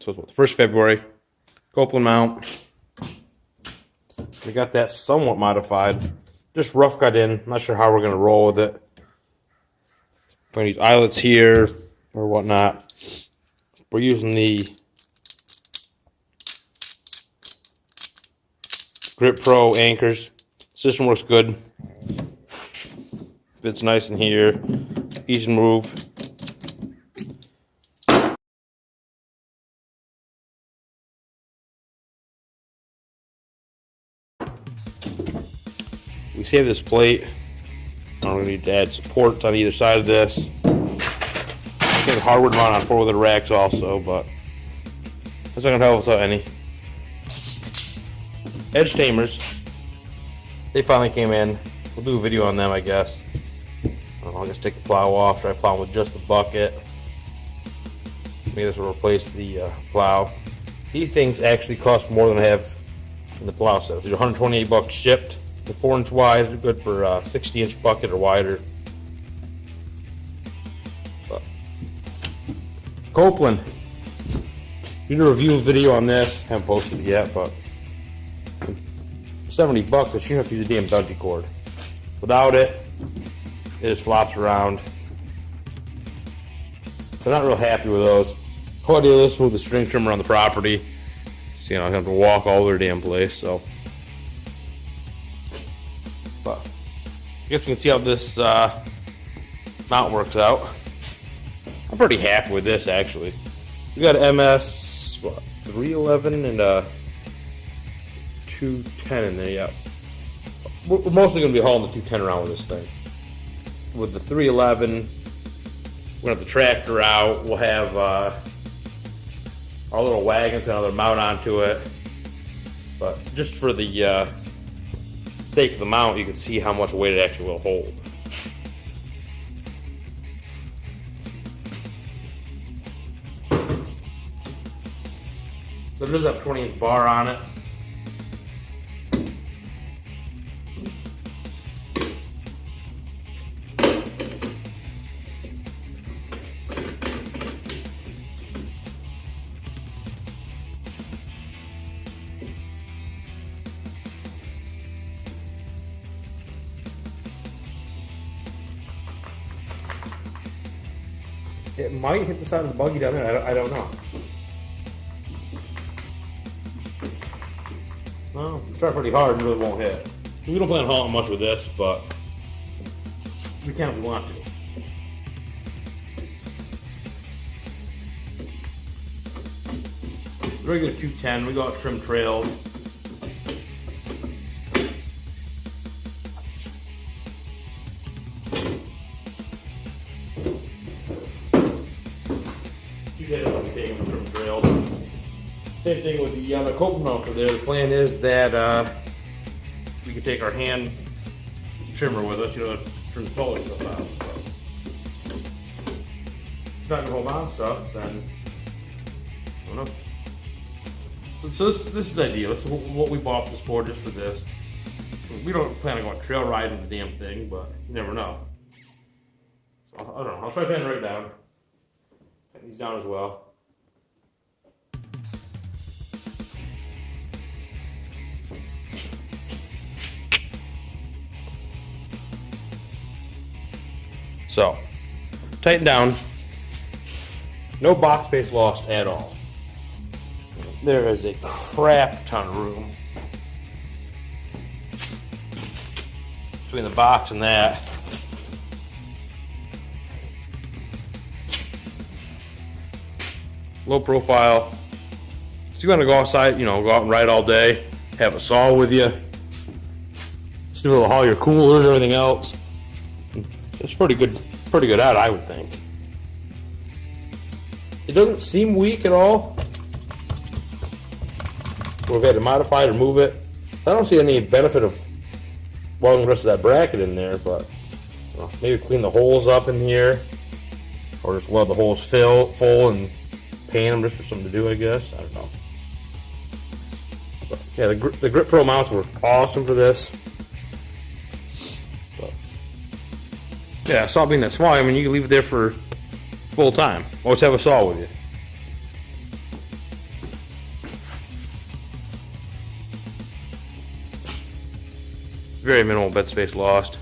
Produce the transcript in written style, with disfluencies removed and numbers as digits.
So it's what, 1st February. Koplin mount. We got that somewhat modified. Just rough cut in. Not sure how we're going to roll with it. We're going to use eyelets here or whatnot. We're using the GripPRO Anchors. System works good. Fits nice in here. Easy to move. We save this plate. I'm going to need to add supports on either side of this. I think hardwood mount on 4-wheeler racks also, but that's not going to help without any. Edge tamers. They finally came in. We'll do a video on them, I guess. I'll just take the plow off, try plowing with just the bucket. Maybe this will replace the plow. These things actually cost more than I have in the plow set. These are $128 shipped. They're 4-inch wide. They're good for 60-inch bucket or wider. But Koplin. Did a review video on this. Haven't posted it yet, but $70, I shouldn't have to use a damn bungee cord. Without it, it just flops around. So I'm not real happy with those. All I do is move the string trimmer on the property. So, I have to walk all over the damn place. So, but I guess we can see how this mount works out. I'm pretty happy with this actually. We got an MS 311 and a 210 in there. Yeah, we're mostly going to be hauling the 210 around with this thing. With the 311, we're going to have the tractor out. We'll have our little wagons and another mount onto it. But just for the sake of the mount, you can see how much weight it actually will hold. So it does have a 20-inch bar on it. It might hit the side of the buggy down there. I don't know. Well, try pretty hard and really won't hit. We don't plan on hauling much with this, but we can if we want to. Regular 210, we go out trim trails. Same thing with the Koplin mount for there. The plan is that we can take our hand trimmer with us, trim the Polaris stuff out. So if it's not gonna hold on stuff, then I don't know. So this is ideal. This is what we bought this for, just for this. We don't plan on going trail riding the damn thing, but you never know. So I don't know. I'll try to tighten it right down. Tighten these down as well. So, tighten down. No box space lost at all. There is a crap ton of room between the box and that. Low profile. So you want to go outside, go out and ride all day, have a saw with you, still able to haul your coolers and everything else. It's pretty good out, I would think. It doesn't seem weak at all. We've had to modify it or move it. So I don't see any benefit of welding the rest of that bracket in there, but maybe clean the holes up in here, or just weld the holes full and paint them just for something to do, I guess. I don't know. But yeah, the GripPRO mounts were awesome for this. Yeah, a saw being that small, you can leave it there for full time. Always have a saw with you. very minimal bed space lost.